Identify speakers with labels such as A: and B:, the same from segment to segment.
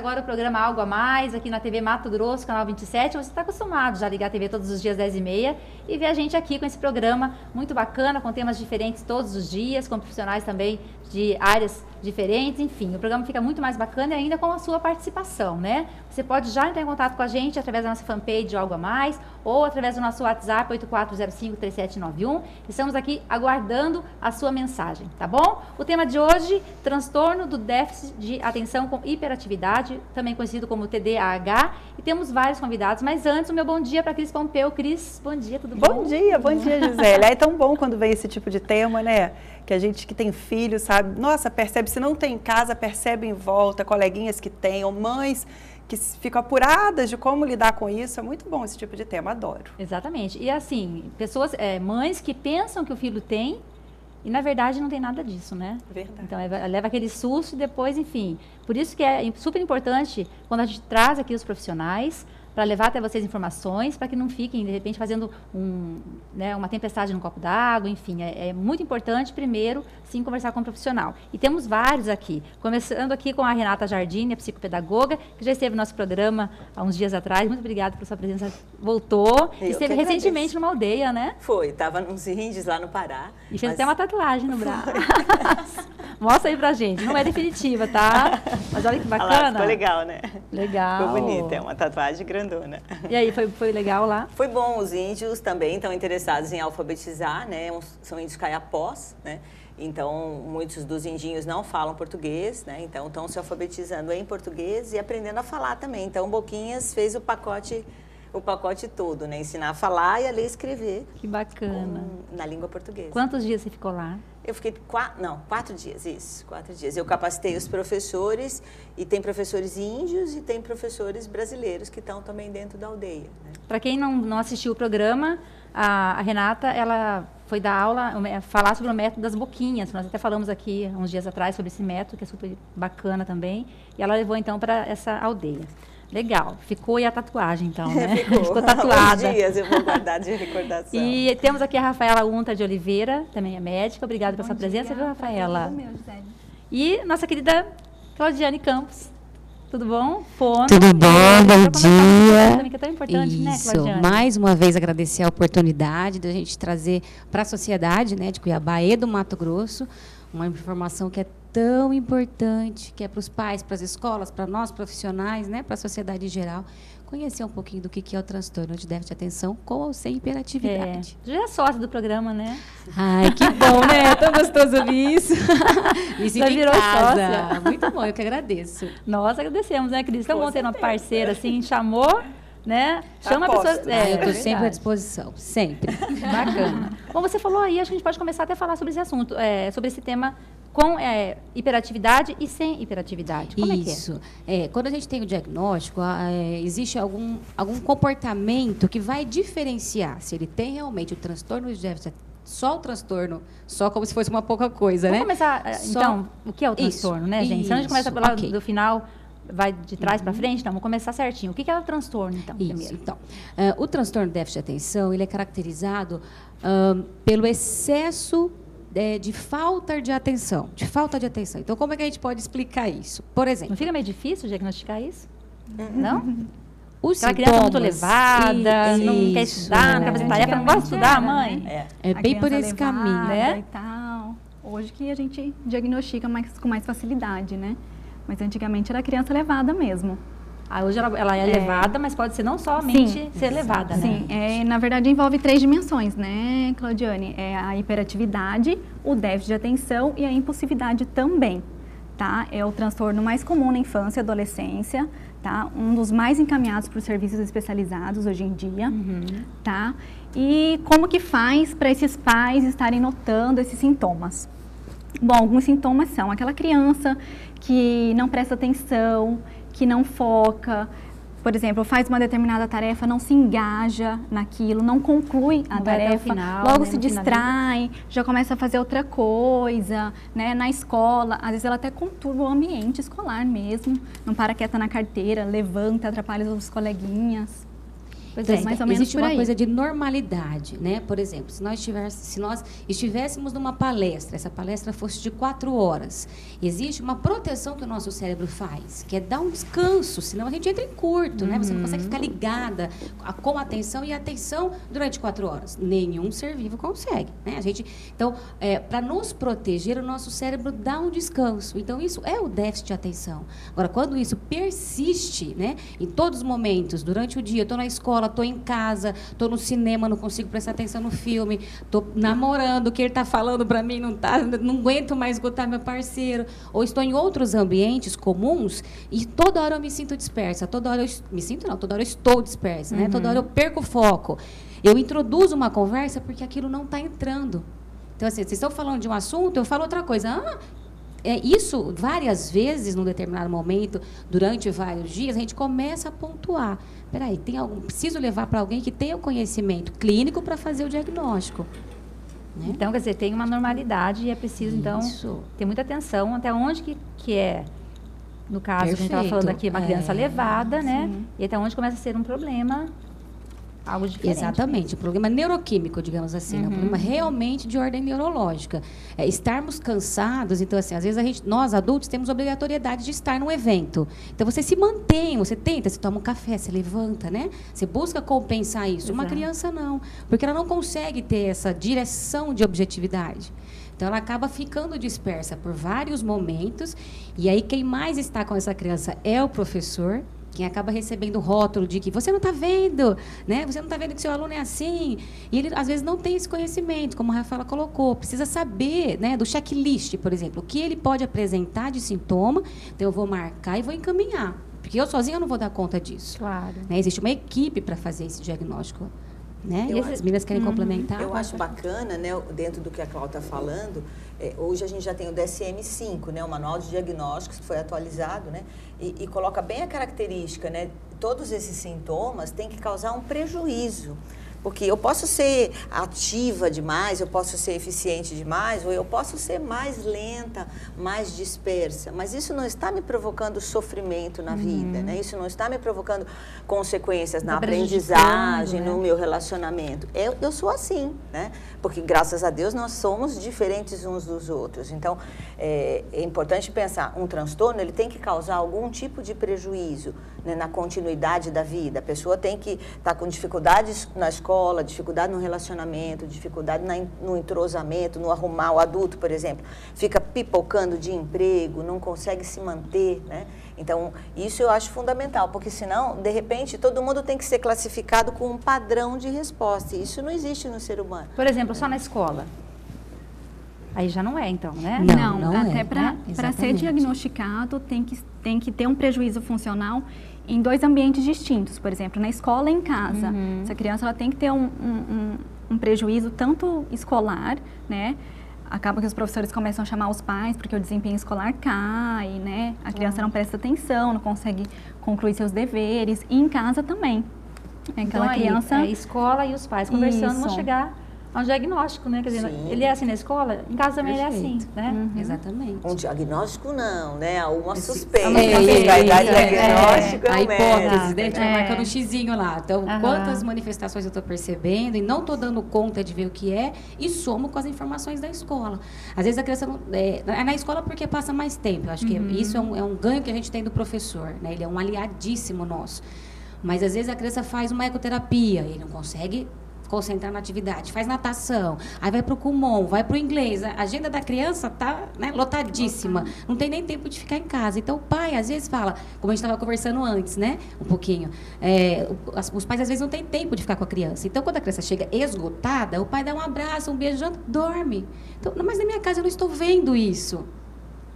A: agora o programa Algo a Mais, aqui na TV Mato Grosso, canal 27. Você está acostumado já a ligar a TV todos os dias, 10h30, e ver a gente aqui com esse programa muito bacana, com temas diferentes todos os dias, com profissionais também de áreas diferentes, enfim, o programa fica muito mais bacana e ainda com a sua participação, né? Você pode já entrar em contato com a gente através da nossa fanpage Algo a Mais ou através do nosso WhatsApp 8405-3791. Estamos aqui aguardando a sua mensagem, tá bom? O tema de hoje, transtorno do déficit de atenção com hiperatividade, também conhecido como TDAH, e temos vários convidados, mas antes o meu bom dia para Cris Pompeu. Cris, bom dia, tudo bom?
B: Bom dia, Gisele. É tão bom quando vem esse tipo de tema, né? Que a gente que tem filhos, sabe? Nossa, percebe, se não tem em casa, percebe em volta, coleguinhas que têm, ou mães que ficam apuradas de como lidar com isso. É muito bom esse tipo de tema, adoro.
A: Exatamente. E assim, pessoas, mães que pensam que o filho tem e na verdade não tem nada disso, né?
B: Verdade.
A: Então leva aquele susto e depois, enfim. Por isso que é super importante quando a gente traz aqui os profissionais para levar até vocês informações, para que não fiquem, de repente, fazendo uma tempestade no copo d'água, enfim. É muito importante, primeiro, sim, conversar com um profissional. E temos vários aqui, começando aqui com a Renata Jardini, a psicopedagoga, que já esteve no nosso programa há uns dias atrás. Muito obrigada pela sua presença. Voltou. Esteve recentemente numa aldeia, né?
C: Foi, estava nos índios lá no Pará.
A: E fez até uma tatuagem no braço. Mostra aí pra gente. Não é definitiva, tá? Mas olha que bacana.
C: Olha lá, ficou legal, né?
A: Legal.
C: Ficou bonita, é uma tatuagem grandona.
A: E aí, foi legal lá?
C: Foi bom, os índios também estão interessados em alfabetizar, né? São índios caiapós, né? Então, muitos dos indinhos não falam português, né? Então, estão se alfabetizando em português e aprendendo a falar também. Então, Boquinhas fez o pacote todo, né? Ensinar a falar e a ler e escrever.
A: Que bacana.
C: Na língua portuguesa.
A: Quantos dias você ficou lá?
C: Eu fiquei 4 dias, isso, 4 dias. Eu capacitei os professores, e tem professores índios e tem professores brasileiros que estão também dentro da aldeia. Né?
A: Para quem não assistiu o programa, a Renata, ela foi dar aula, falar sobre o método das boquinhas. Nós até falamos aqui uns dias atrás sobre esse método, que é super bacana também. E ela levou então para essa aldeia. Legal. Ficou aí a tatuagem, então, né?
C: Ficou
A: tatuada.
C: Uns dias eu vou guardar de recordação.
A: E temos aqui a Rafaela Unta de Oliveira, também é médica. Obrigada pela sua presença, viu, Rafaela? E nossa querida Claudiane Campos. Tudo bom? Fono.
D: Tudo bom, bom dia.
A: Também que é tão importante,
D: isso,
A: né, Claudiane?
D: Mais uma vez agradecer a oportunidade de a gente trazer para a sociedade, né, de Cuiabá e do Mato Grosso, uma informação que é tão importante, que é para os pais, para as escolas, para nós profissionais, né, para a sociedade em geral, conhecer um pouquinho do que é o transtorno de déficit de atenção com ou sem hiperatividade.
A: Já é sócia do programa, né?
D: Ai, que bom, né? Tão gostoso ouvir isso. Me sinto em casa.
A: Sócia.
D: Muito bom, eu que agradeço.
A: Nós agradecemos, né, Cris? Tão bom ter uma parceira assim, chamou, né? Chama a pessoa.
D: Eu estou sempre à disposição, sempre.
A: Bacana. Bom, você falou aí, acho que a gente pode começar até a falar sobre esse assunto, sobre esse tema com hiperatividade e sem hiperatividade. Como
D: isso. Quando a gente tem o diagnóstico, existe algum comportamento que vai diferenciar se ele tem realmente o transtorno de déficit, só o transtorno, só como se fosse uma pouca coisa,
A: Vamos
D: né?
A: começar, então, o que é o transtorno, né, gente? Se a gente começa do final, vai de trás para frente, então, vamos começar certinho. O que é o transtorno, então, primeiro?
D: Então, o transtorno de déficit de atenção, ele é caracterizado pelo excesso de falta de atenção, Então, como é que a gente pode explicar isso? Por exemplo...
A: Não fica meio difícil diagnosticar isso? Não?
D: Aquela
A: criança muito levada, não quer estudar, não quer fazer tarefa, não gosta de estudar, mãe?
D: É bem por esse caminho, né?
E: E tal. Hoje que a gente diagnostica com mais facilidade, né? Mas antigamente era criança levada mesmo.
A: Hoje ela é levada, mas pode ser não somente ser levada, né?
E: Sim, na verdade envolve 3 dimensões, né, Claudiane? É a hiperatividade, o déficit de atenção e a impulsividade também, tá? É o transtorno mais comum na infância e adolescência, tá? Um dos mais encaminhados para os serviços especializados hoje em dia, tá? E como que faz para esses pais estarem notando esses sintomas? Bom, alguns sintomas são aquela criança que não presta atenção, que não foca, por exemplo, faz uma determinada tarefa, não se engaja naquilo, não conclui a tarefa, logo se distrai, já começa a fazer outra coisa, né? Na escola, às vezes ela até conturba o ambiente escolar mesmo, não para quieta na carteira, levanta, atrapalha os coleguinhas. Pois
D: Então,
E: é, mais ou menos
D: existe
E: por
D: uma
E: aí.
D: coisa de normalidade, né? Por exemplo, se nós estivéssemos numa palestra, essa palestra fosse de 4 horas, existe uma proteção que o nosso cérebro faz, que é dar um descanso, senão a gente entra em curto, né? Você não consegue ficar ligada com atenção e atenção durante 4 horas. Nenhum ser vivo consegue, né? Então, para nos proteger, o nosso cérebro dá um descanso. Então, isso é o déficit de atenção. Agora, quando isso persiste, né? Em todos os momentos, durante o dia, eu estou na escola, estou em casa, estou no cinema, não consigo prestar atenção no filme, estou namorando, o que ele está falando para mim não aguento mais escutar meu parceiro, ou estou em outros ambientes comuns e toda hora eu me sinto dispersa, toda hora eu estou dispersa, né? Toda hora eu perco o foco. Eu introduzo uma conversa porque aquilo não está entrando. Então, assim, vocês estão falando de um assunto, eu falo outra coisa. Isso, várias vezes, num determinado momento, durante vários dias, a gente começa a pontuar. Peraí, preciso levar para alguém que tenha o conhecimento clínico para fazer o diagnóstico. Né?
A: Então, quer dizer, tem uma normalidade e é preciso, então, ter muita atenção até onde que é, no caso, que a gente estava falando aqui, uma criança levada, né? E até onde começa a ser um problema, algo diferente.
D: Exatamente, um problema neuroquímico, digamos assim, um problema realmente de ordem neurológica. Estarmos cansados, então, assim, às vezes nós adultos temos obrigatoriedade de estar num evento. Então, você se mantém, você toma um café, você levanta, né? Você busca compensar isso.
A: Exato.
D: Uma criança não, porque ela não consegue ter essa direção de objetividade. Então, ela acaba ficando dispersa por vários momentos, e aí quem mais está com essa criança é o professor, quem acaba recebendo o rótulo de que você não está vendo, né? Você não está vendo que seu aluno é assim. E ele, às vezes, não tem esse conhecimento, como a Rafaela colocou. Precisa saber, né, do checklist, por exemplo, o que ele pode apresentar de sintoma. Então, eu vou marcar e vou encaminhar. Porque eu sozinha não vou dar conta disso.
A: Claro.
D: Né? Existe uma equipe para fazer esse diagnóstico. Né? E as meninas querem complementar?
C: Eu acho bacana, né, dentro do que a Cláudia está falando, hoje a gente já tem o DSM-5, né, o Manual de Diagnósticos, que foi atualizado, né, e coloca bem a característica, né, todos esses sintomas têm que causar um prejuízo. Porque eu posso ser ativa demais, eu posso ser eficiente demais, ou eu posso ser mais lenta, mais dispersa. Mas isso não está me provocando sofrimento na vida, né? Isso não está me provocando consequências na aprendizagem, no meu relacionamento. Eu sou assim, né? Porque, graças a Deus, nós somos diferentes uns dos outros. Então, é importante pensar, um transtorno, ele tem que causar algum tipo de prejuízo, né, na continuidade da vida. A pessoa tem que estar com dificuldades na escola, dificuldade no relacionamento, dificuldade no entrosamento, no arrumar. O adulto, por exemplo, fica pipocando de emprego, não consegue se manter, né? Então, isso eu acho fundamental, porque senão, de repente, todo mundo tem que ser classificado com um padrão de resposta. E isso não existe no ser humano.
A: Por exemplo, só na escola. Aí já não é, então, né?
E: Não até
D: é,
E: para ser
D: exatamente.
E: diagnosticado tem que ter um prejuízo funcional em 2 ambientes distintos, por exemplo, na escola e em casa. Essa criança ela tem que ter um prejuízo tanto escolar, né? Acaba que os professores começam a chamar os pais porque o desempenho escolar cai, né? A criança não presta atenção, não consegue concluir seus deveres. E em casa também. Aquela criança...
A: a escola e os pais conversando vão
E: Isso.
A: chegar a um diagnóstico, né? Quer dizer, ele é assim na escola, em casa também ele é assim, né?
D: Exatamente.
C: Um diagnóstico não, né? Uma suspeita.
A: Vai
C: dar diagnóstico é
D: a
C: o
D: hipótese, né?
C: médico.
D: Vai marcando um xizinho lá. Então, quantas manifestações eu estou percebendo e não estou dando conta de ver o que é e somo com as informações da escola. Às vezes a criança não... É na escola porque passa mais tempo. Eu acho que isso é um ganho que a gente tem do professor, né? Ele é um aliadíssimo nosso. Mas, às vezes, a criança faz uma ecoterapia e ele não consegue concentrar na atividade, faz natação, aí vai para o Kumon, vai para o inglês. A agenda da criança está, né, lotadíssima, não tem nem tempo de ficar em casa. Então, o pai, às vezes, fala, como a gente estava conversando antes, né, um pouquinho, os pais, às vezes, não têm tempo de ficar com a criança. Então, quando a criança chega esgotada, o pai dá um abraço, um beijo, dorme. Então, mas na minha casa eu não estou vendo isso.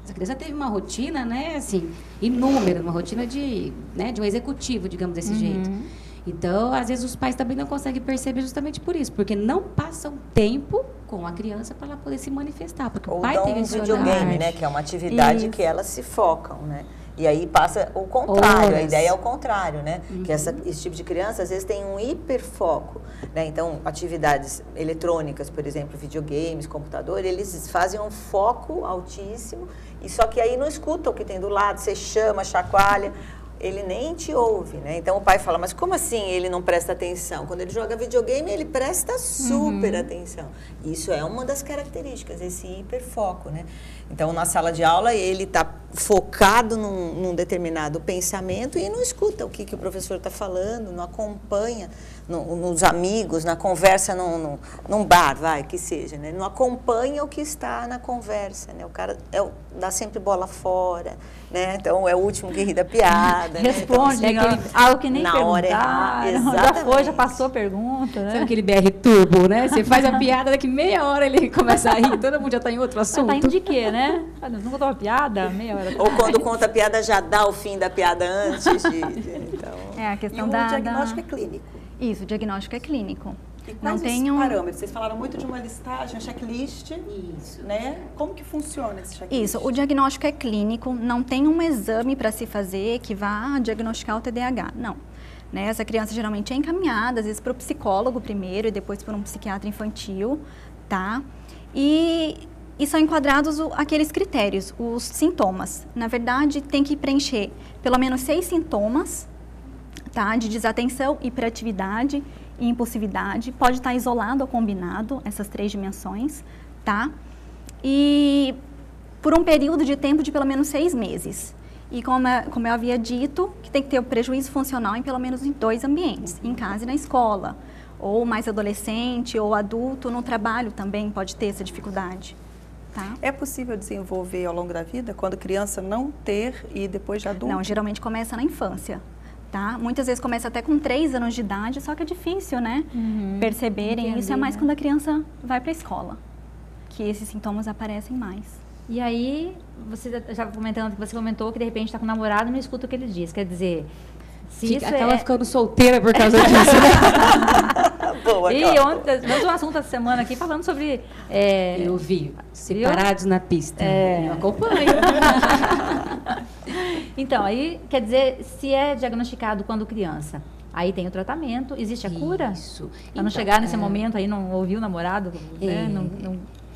D: Essa criança teve uma rotina, né, assim, inúmera, uma rotina de um executivo, digamos desse jeito. Então, às vezes, os pais também não conseguem perceber justamente por isso, porque não passam tempo com a criança para ela poder se manifestar. Porque
C: Ou
D: o pai
C: dão
D: tem
C: um
D: esse
C: videogame,
D: olhar.
C: né? Que é uma atividade que elas se focam, né? E aí passa o contrário,
D: Horas.
C: a ideia é o contrário, né? Que esse tipo de criança, às vezes, tem um hiperfoco, né? Então, atividades eletrônicas, por exemplo, videogames, computador, eles fazem um foco altíssimo, e só que aí não escuta o que tem do lado, você chama, chacoalha. ele nem te ouve, né? Então o pai fala, mas como assim ele não presta atenção? Quando ele joga videogame, ele presta super atenção. Isso é uma das características, esse hiperfoco, né? Então na sala de aula ele está focado num determinado pensamento e não escuta o que o professor está falando, não acompanha nos amigos, na conversa num bar, que seja, né? Não acompanha o que está na conversa, né? O cara dá sempre bola fora, né? Então é o último que ri da piada.
A: Responde,
C: né? Então,
A: algo que nem
C: na hora
A: perguntaram, já foi, já passou a pergunta, né?
D: Sabe aquele BR turbo, né? Você faz a piada, daqui meia hora ele começa a rir, todo mundo já está em outro assunto.
A: Tá indo de quê, né? Não contou uma piada? Meia hora.
C: Ou quando conta a piada, já dá o fim da piada antes então...
E: A questão
B: e o diagnóstico é clínico.
E: Isso, o diagnóstico é clínico.
B: E quais os parâmetros? Vocês falaram muito de uma listagem, checklist. Isso. Né? Como que funciona esse checklist?
E: Isso, o diagnóstico é clínico, não tem um exame para se fazer que vá diagnosticar o TDAH, não. Né? Essa criança geralmente é encaminhada, às vezes para o psicólogo primeiro e depois por um psiquiatra infantil, tá? E são enquadrados aqueles critérios, os sintomas. Na verdade, tem que preencher pelo menos 6 sintomas, tá? De desatenção, hiperatividade e impulsividade. Pode estar isolado ou combinado, essas 3 dimensões, tá? E por um período de tempo de pelo menos 6 meses. E como eu havia dito, que tem que ter o prejuízo funcional em pelo menos 2 ambientes, em casa e na escola. Ou mais adolescente ou adulto, no trabalho também pode ter essa dificuldade. Tá?
B: É possível desenvolver ao longo da vida, quando criança não ter e depois de adulto?
E: Não, geralmente começa na infância. Tá? Muitas vezes começa até com 3 anos de idade, só que é difícil, né? Perceberem. Entendi, isso é mais quando a criança vai para a escola, que esses sintomas aparecem mais.
A: E aí, você já comentando, que você comentou que de repente está com o namorado e não escuta o que ele diz. Quer dizer, se isso
D: acaba ficando solteira por causa disso, né?
A: Boa, e ontem, mas um assunto essa semana aqui falando sobre...
D: Eu vi, separados na pista. Eu acompanho.
A: Então, aí, quer dizer, se é diagnosticado quando criança, aí tem o tratamento, existe a cura?
D: Isso.
A: Para não chegar nesse momento aí, não ouvir o namorado, né?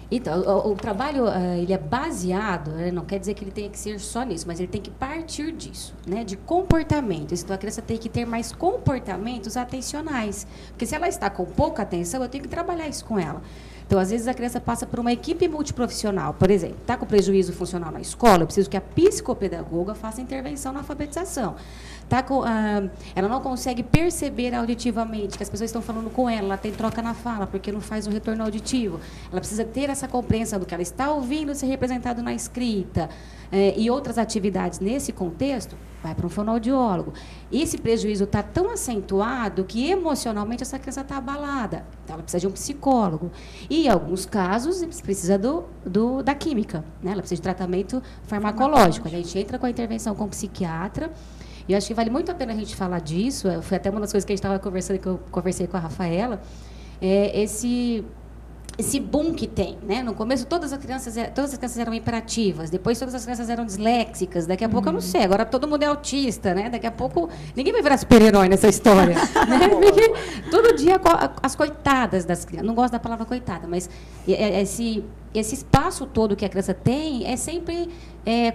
D: Então, o trabalho, ele é baseado, não quer dizer que ele tenha que ser só nisso, mas ele tem que partir disso, né, de comportamentos. Então, a criança tem que ter mais comportamentos atencionais, porque se ela está com pouca atenção, eu tenho que trabalhar isso com ela. Então, às vezes, a criança passa por uma equipe multiprofissional. Por exemplo, está com prejuízo funcional na escola, eu preciso que a psicopedagoga faça intervenção na alfabetização. Ela não consegue perceber auditivamente que as pessoas estão falando com ela tem troca na fala, porque não faz um retorno auditivo. Ela precisa ter essa compreensão do que ela está ouvindo ser representado na escrita. E outras atividades nesse contexto, vai para um fonoaudiólogo. Esse prejuízo está tão acentuado que emocionalmente essa criança está abalada. Então, ela precisa de um psicólogo. E, em alguns casos, precisa da química, né? Ela precisa de tratamento farmacológico. A gente entra com a intervenção com o psiquiatra. E eu acho que vale muito a pena a gente falar disso. Foi até uma das coisas que a gente estava conversando, que eu conversei com a Rafaela. Esse boom que tem, né? No começo todas as crianças eram hiperativas, depois todas as crianças eram disléxicas, daqui a pouco eu não sei, agora todo mundo é autista, né? Daqui a pouco ninguém vai virar super-herói nessa história, né? Porque todo dia as coitadas das crianças, não gosto da palavra coitada, mas esse espaço todo que a criança tem é sempre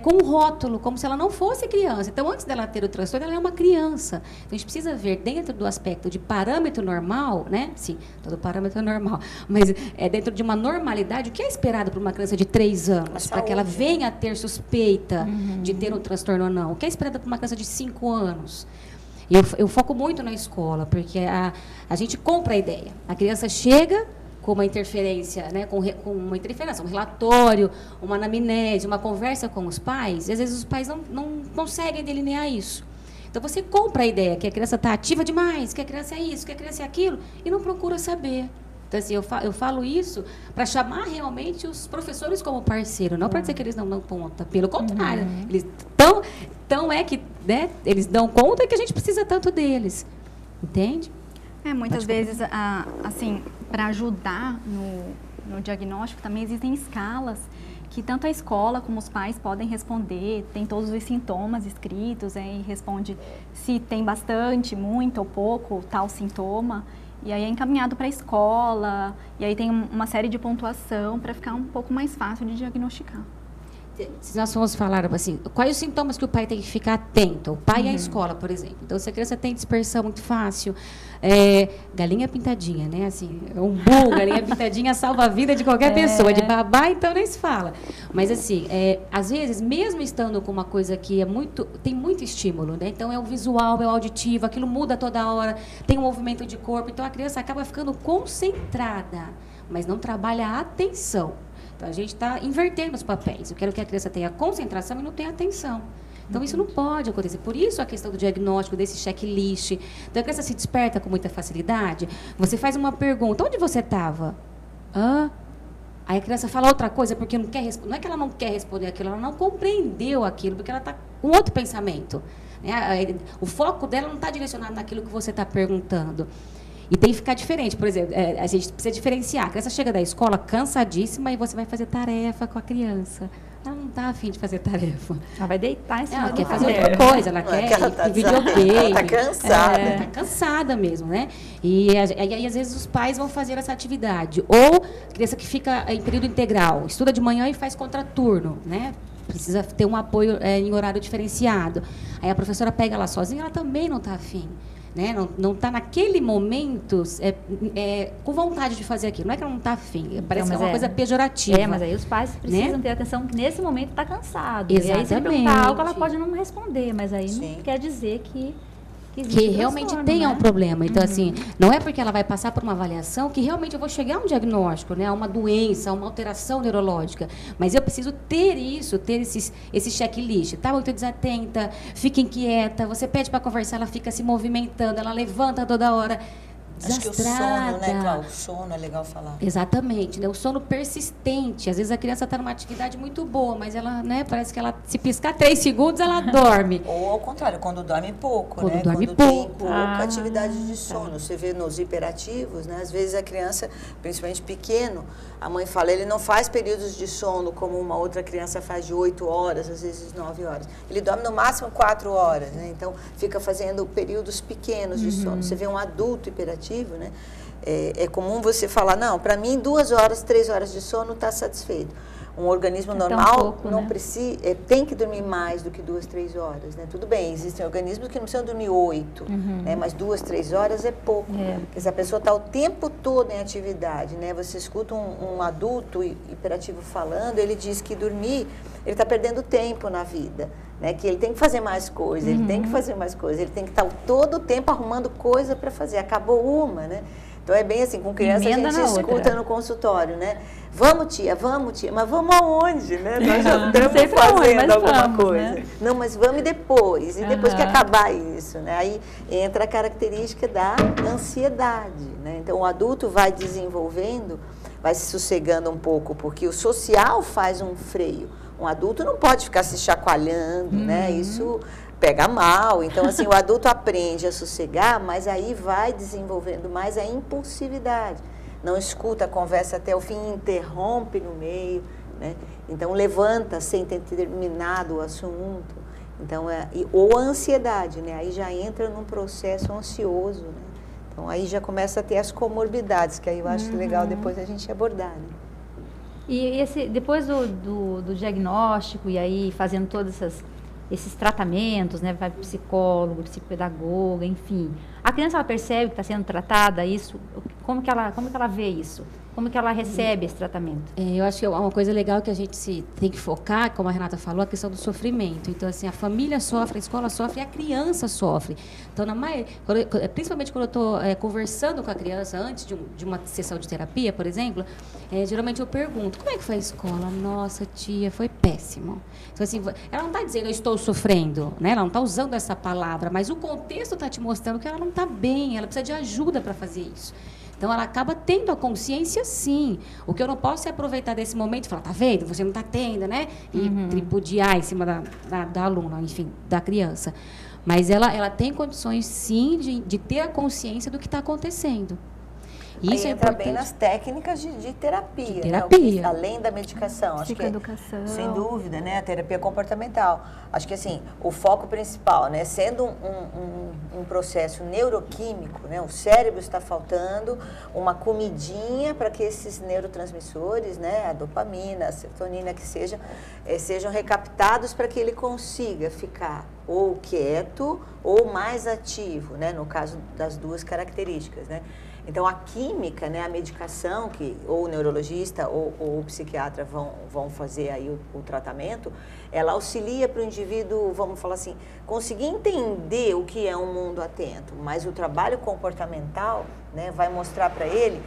D: com um rótulo, como se ela não fosse criança. Então, antes dela ter o transtorno, ela é uma criança. Então, a gente precisa ver dentro do aspecto de parâmetro normal, né? Sim, todo parâmetro é normal, mas dentro de uma normalidade, o que é esperado para uma criança de 3 anos, para que ela venha a ter suspeita de ter um transtorno ou não? O que é esperado para uma criança de 5 anos? Eu foco muito na escola, porque a gente compra a ideia. A criança chega com uma interferência, né, com uma interferência, um relatório, uma anamnese, uma conversa com os pais, e às vezes os pais não conseguem delinear isso. Então, você compra a ideia que a criança está ativa demais, que a criança é isso, que a criança é aquilo, e não procura saber. Então, assim, eu falo isso para chamar realmente os professores como parceiro, não para dizer que eles não dão conta. Pelo contrário, eles eles dão conta que a gente precisa tanto deles. Entende?
E: Muitas vezes, assim, para ajudar no diagnóstico, também existem escalas que tanto a escola como os pais podem responder, tem todos os sintomas escritos, e responde se tem bastante, muito ou pouco, tal sintoma, e aí é encaminhado para a escola, e aí tem uma série de pontuação para ficar um pouco mais fácil de diagnosticar.
D: se nós formos falar assim, quais os sintomas que o pai tem que ficar atento? O pai e a escola, por exemplo. Então, se a criança tem dispersão muito fácil, galinha pintadinha, né? Assim, galinha pintadinha salva a vida de qualquer pessoa. De babá, então nem se fala. Mas, assim, às vezes, mesmo estando com uma coisa que tem muito estímulo, né? Então, é o visual, é o auditivo, aquilo muda toda hora, tem um movimento de corpo. Então, a criança acaba ficando concentrada, mas não trabalha a atenção. Então, a gente está invertendo os papéis. Eu quero que a criança tenha concentração e não tenha atenção. Então, isso não pode acontecer. Por isso, a questão do diagnóstico, desse checklist. Então, a criança se desperta com muita facilidade. Você faz uma pergunta, onde você estava? Aí a criança fala outra coisa porque não quer responder. Não é que ela não quer responder aquilo, ela não compreendeu aquilo, porque ela está com outro pensamento. Né? O foco dela não está direcionado naquilo que você está perguntando. E tem que ficar diferente. Por exemplo, a gente precisa diferenciar. A criança chega da escola cansadíssima e você vai fazer tarefa com a criança. Ela não está afim de fazer tarefa.
A: Ela vai deitar em cima.
D: Ela quer fazer outra coisa. Ela quer ir videogame.
C: Ela está cansada.
D: Está cansada mesmo, né? E aí, às vezes, os pais vão fazer essa atividade. Ou criança que fica em período integral. Estuda de manhã e faz contraturno, né? Precisa ter um apoio em horário diferenciado. Aí a professora pega ela sozinha, ela também não está afim. Né? Não está naquele momento com vontade de fazer aquilo. Não é que ela não está afim, parece que é uma coisa pejorativa.
A: Mas aí os pais precisam ter atenção que nesse momento está cansado.
D: Exatamente.
A: E aí, se ele perguntar algo, ela pode não responder, mas aí não quer dizer que
D: realmente tenha um problema. Então, assim, não é porque ela vai passar por uma avaliação que realmente eu vou chegar a um diagnóstico, né, a uma doença, a uma alteração neurológica. Mas eu preciso ter esse checklist. Está muito desatenta, fica inquieta, você pede para conversar, ela fica se movimentando, ela levanta toda hora.
C: Acho que o sono, né, Cláudia? O sono é legal falar.
D: Exatamente, né? O sono persistente. Às vezes a criança está numa atividade muito boa, mas ela, né, parece que ela, se piscar 3 segundos, ela dorme.
C: Ou ao contrário, quando dorme pouco,
D: quando
C: né?
D: Dorme
C: quando
D: pouco.
C: Tem pouca atividade de sono. Você vê nos hiperativos, né? Às vezes a criança, principalmente pequeno, a mãe fala, ele não faz períodos de sono como uma outra criança faz de 8 horas, às vezes 9 horas. Ele dorme no máximo 4 horas, né? Então, fica fazendo períodos pequenos de sono. Você vê um adulto hiperativo, né? É comum você falar, não, para mim 2 horas, 3 horas de sono está satisfeito. Um organismo normal não precisa, tem que dormir mais do que 2, 3 horas, né? Tudo bem, existem organismos que não precisam dormir 8, né? Mas 2, 3 horas é pouco. Porque se a pessoa está o tempo todo em atividade, né? Você escuta um adulto hiperativo falando, ele diz que dormir, ele está perdendo tempo na vida. Né, que ele tem que fazer mais coisa, ele tem que fazer mais coisa, ele tem que estar todo o tempo arrumando coisa para fazer. Acabou uma, né? Então é bem assim, com criança a gente escuta no consultório, né? Vamos tia, mas vamos aonde, né? Nós já estamos fazendo alguma coisa. Né? Não, mas vamos depois, e depois que acabar isso, né? Aí entra a característica da ansiedade, né? Então o adulto vai desenvolvendo, vai se sossegando um pouco, porque o social faz um freio. Um adulto não pode ficar se chacoalhando, né? Isso pega mal. Então, assim, o adulto aprende a sossegar, mas aí vai desenvolvendo mais a impulsividade. Não escuta a conversa até o fim, interrompe no meio, né? Então, levanta sem ter terminado o assunto. Então, ou a ansiedade, né? Aí já entra num processo ansioso, né? Então, aí já começa a ter as comorbidades, que aí eu acho legal depois a gente abordar, né?
A: E depois do diagnóstico e aí fazendo todos esses tratamentos, né, vai para o psicólogo, psicopedagoga, enfim, a criança ela percebe que está sendo tratada isso, como que ela vê isso? Como que ela recebe esse tratamento?
D: Eu acho que uma coisa legal que a gente tem que focar, como a Renata falou, a questão do sofrimento. Então, assim, a família sofre, a escola sofre e a criança sofre. Então, principalmente quando eu estou conversando com a criança antes de uma sessão de terapia, por exemplo, geralmente eu pergunto, como é que foi a escola? Nossa, tia, foi péssimo. Então, assim, ela não está dizendo eu estou sofrendo, né? Ela não está usando essa palavra, mas o contexto está te mostrando que ela não está bem, ela precisa de ajuda para fazer isso. Então, ela acaba tendo a consciência, sim. O que eu não posso é aproveitar desse momento e falar, tá vendo? Você não está tendo, né? E tripudiar em cima da aluna, enfim, da criança. Mas ela tem condições, sim, de ter a consciência do que está acontecendo. Isso é
C: entra
D: importante.
C: bem nas técnicas de terapia,
D: De
C: né?
D: terapia.
C: Além da medicação. Acho que,
E: Psicoeducação.
C: sem dúvida, né? A terapia comportamental. Acho que, assim, o foco principal, né? Sendo um processo neuroquímico, né? O cérebro está faltando uma comidinha para que esses neurotransmissores, né? A dopamina, a serotonina, que sejam recaptados para que ele consiga ficar ou quieto ou mais ativo, né? No caso das duas características, né? Então, a química, né, a medicação, que ou o neurologista ou o psiquiatra vão fazer aí o tratamento, ela auxilia para o indivíduo, vamos falar assim, conseguir entender o que é um mundo atento, mas o trabalho comportamental, né, vai mostrar para ele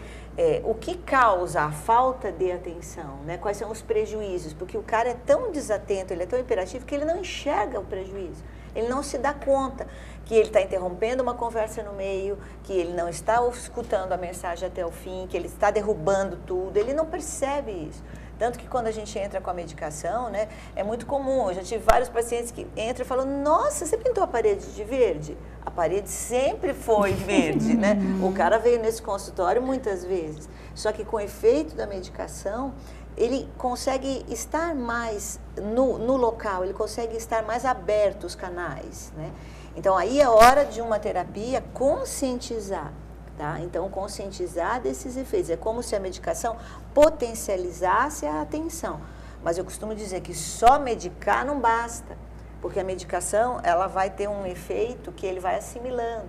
C: o que causa a falta de atenção, né, quais são os prejuízos, porque o cara é tão desatento, ele é tão hiperativo que ele não enxerga o prejuízo. Ele não se dá conta que ele está interrompendo uma conversa no meio, que ele não está escutando a mensagem até o fim, que ele está derrubando tudo, ele não percebe isso. Tanto que quando a gente entra com a medicação, né, é muito comum. Eu já tive vários pacientes que entram e falam, nossa, você pintou a parede de verde? A parede sempre foi verde, né? O cara veio nesse consultório muitas vezes. Só que com o efeito da medicação, ele consegue estar mais no local, ele consegue estar mais aberto os canais, né? Então, aí é hora de uma terapia conscientizar, tá? Então, conscientizar desses efeitos. É como se a medicação potencializasse a atenção. Mas eu costumo dizer que só medicar não basta, porque a medicação, ela vai ter um efeito que ele vai assimilando.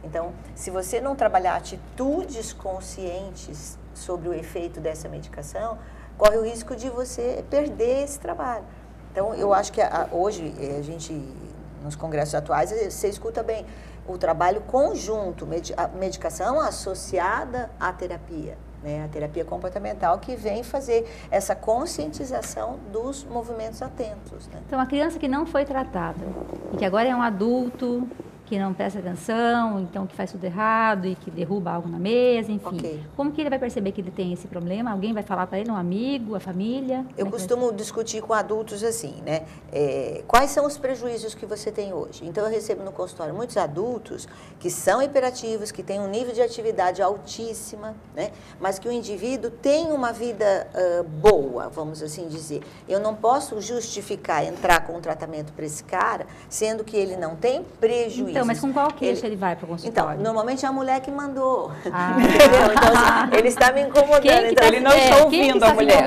C: Então, se você não trabalhar atitudes conscientes sobre o efeito dessa medicação, corre o risco de você perder esse trabalho. Então, eu acho que hoje, a gente, nos congressos atuais, você escuta bem o trabalho conjunto, a medicação associada à terapia, né? A terapia comportamental que vem fazer essa conscientização dos movimentos atentos, né?
A: Então, a criança que não foi tratada e que agora é um adulto, que não presta atenção, então que faz tudo errado e que derruba algo na mesa, enfim.
C: Okay.
A: Como que ele vai perceber que ele tem esse problema? Alguém vai falar para ele, um amigo, a família?
C: Eu costumo discutir com adultos assim, né? Quais são os prejuízos que você tem hoje? Então, eu recebo no consultório muitos adultos que são hiperativos, que têm um nível de atividade altíssima, né? Mas que o indivíduo tem uma vida boa, vamos assim dizer. Eu não posso justificar entrar com um tratamento para esse cara, sendo que ele não tem prejuízo.
A: Então, mas com qual queixa ele vai para o consultório?
C: Então, normalmente é a mulher que mandou. Entendeu? Então, assim, ele está me incomodando. Então,
B: ele não está ouvindo a mulher.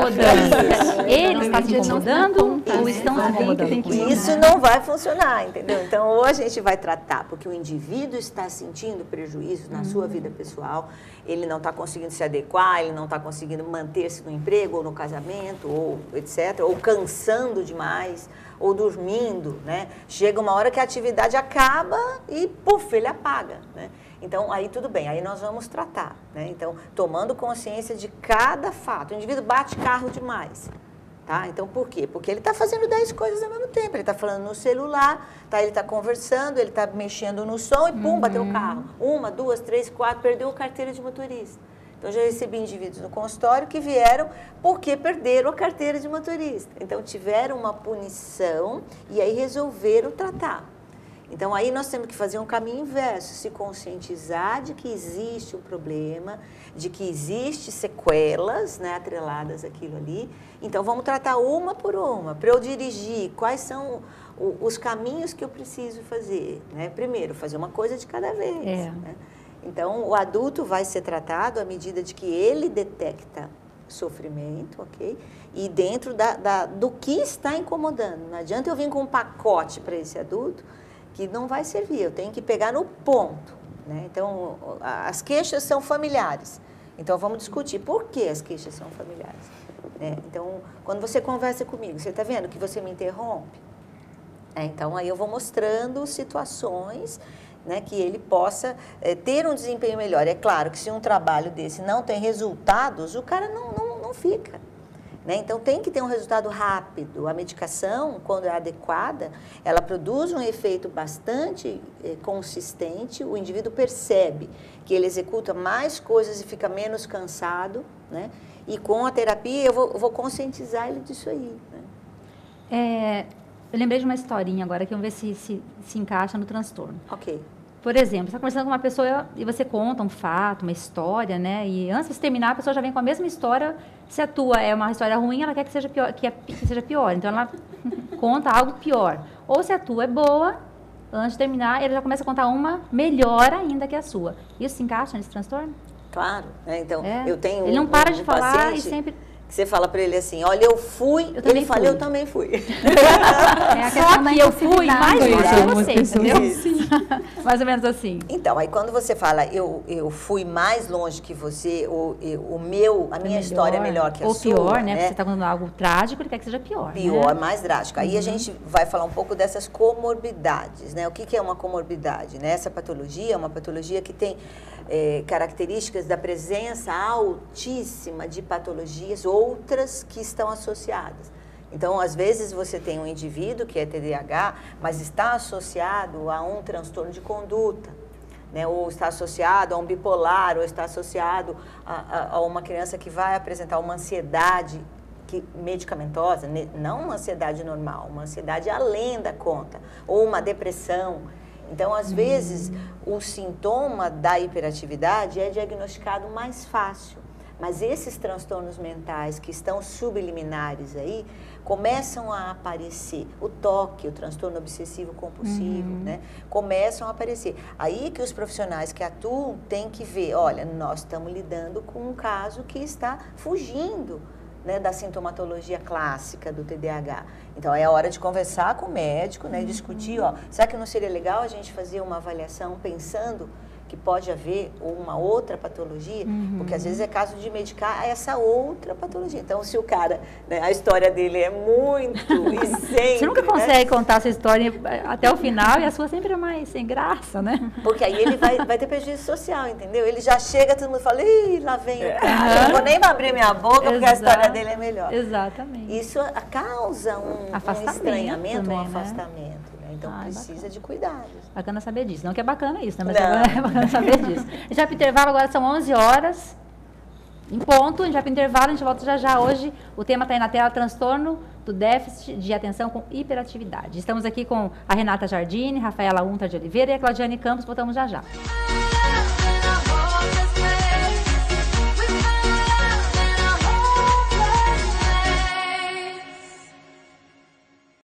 A: Ele está se incomodando ou estão se incomodando com
C: isso? Não vai funcionar, entendeu? Então, ou a gente vai tratar, porque o indivíduo está sentindo prejuízo na sua vida pessoal, ele não está conseguindo se adequar, ele não está conseguindo manter-se no emprego ou no casamento, ou etc., ou cansando demais, ou dormindo, né? Chega uma hora que a atividade acaba e, puf, ele apaga, né? Então, aí tudo bem, aí nós vamos tratar, né? Então, tomando consciência de cada fato. O indivíduo bate carro demais, tá? Então, por quê? Porque ele está fazendo 10 coisas ao mesmo tempo. Ele está falando no celular, tá? Ele está conversando, ele está mexendo no som e, pum, bateu o carro. 1, 2, 3, 4, perdeu a carteira de motorista. Então, já recebi indivíduos no consultório que vieram porque perderam a carteira de motorista. Então, tiveram uma punição e aí resolveram tratar. Então, aí nós temos que fazer um caminho inverso, se conscientizar de que existe um problema, de que existe sequelas, né, atreladas àquilo ali. Então, vamos tratar uma por uma, para eu dirigir quais são os caminhos que eu preciso fazer, né? Primeiro, fazer uma coisa de cada vez, né? Então, o adulto vai ser tratado à medida de que ele detecta sofrimento, ok? E dentro do que está incomodando. Não adianta eu vir com um pacote para esse adulto que não vai servir, eu tenho que pegar no ponto, né? Então, as queixas são familiares. Então, vamos discutir por que as queixas são familiares, né? Então, quando você conversa comigo, você está vendo que você me interrompe? Então, aí eu vou mostrando situações, né, que ele possa ter um desempenho melhor. É claro que se um trabalho desse não tem resultados, o cara não fica, né? Então, tem que ter um resultado rápido. A medicação, quando é adequada, ela produz um efeito bastante consistente, o indivíduo percebe que ele executa mais coisas e fica menos cansado, né? E com a terapia eu vou conscientizar ele disso aí, né?
A: Eu lembrei de uma historinha agora, que vamos ver se encaixa no transtorno.
C: Ok.
A: Por exemplo, você está conversando com uma pessoa e você conta um fato, uma história, né? E antes de terminar, a pessoa já vem com a mesma história. Se a tua é uma história ruim, ela quer que seja pior, que seja pior. Então, ela conta algo pior. Ou se a tua é boa, antes de terminar, ele já começa a contar uma melhor ainda que a sua. Isso se encaixa nesse transtorno?
C: Claro, né? Então, eu tenho
A: ele não para de falar
C: paciente
A: e sempre...
C: Você fala para ele assim, olha, eu fui, ele fala, eu também fui.
E: É a questão da
A: eu fui mais longe que você, entendeu? Mais ou menos assim.
C: Então, aí quando você fala, eu fui mais longe que você, ou a minha história é melhor que a
A: ou
C: sua.
A: Ou pior, né?
C: né?
A: Porque você está contando algo trágico, ele quer que seja pior.
C: Pior,
A: né?
C: mais drástico. Aí a gente vai falar um pouco dessas comorbidades, né? O que é uma comorbidade? Né? Essa patologia é uma patologia que tem características da presença altíssima de patologias outras que estão associadas. Então, às vezes você tem um indivíduo que é TDAH, mas está associado a um transtorno de conduta, né? Ou está associado a um bipolar, ou está associado a uma criança que vai apresentar uma ansiedade medicamentosa, não uma ansiedade normal, uma ansiedade além da conta, ou uma depressão. Então, às vezes, o sintoma da hiperatividade é diagnosticado mais fácil. Mas esses transtornos mentais que estão subliminares aí, começam a aparecer. O TOC, o transtorno obsessivo compulsivo, né? Começam a aparecer. Aí que os profissionais que atuam têm que ver, olha, nós estamos lidando com um caso que está fugindo, né, da sintomatologia clássica do TDAH. Então, é a hora de conversar com o médico, né, discutir, será que não seria legal a gente fazer uma avaliação pensando que pode haver uma outra patologia? Porque, às vezes, é caso de medicar essa outra patologia. Então, se o cara, né, a história dele é muito isenta...
A: Você nunca consegue contar a sua história até o final e a sua sempre é mais sem graça, né?
C: Porque aí ele vai ter prejuízo social, entendeu? Ele já chega, todo mundo fala, ih, lá vem o cara, eu não vou nem abrir minha boca porque a história dele é melhor.
A: Exatamente.
C: Isso causa um estranhamento,
A: também,
C: um afastamento. Né? Então, precisa
A: bacana.
C: de cuidado.
A: Bacana saber disso. Não que é bacana isso, né? Mas é bacana saber disso. A gente vai para o intervalo, agora são 11 horas, em ponto. A gente vai para o intervalo, a gente volta já já. Hoje o tema está aí na tela, transtorno do déficit de atenção com hiperatividade. Estamos aqui com a Renata Giardini, Rafaela Unter de Oliveira e a Claudiane Campos. Voltamos já já.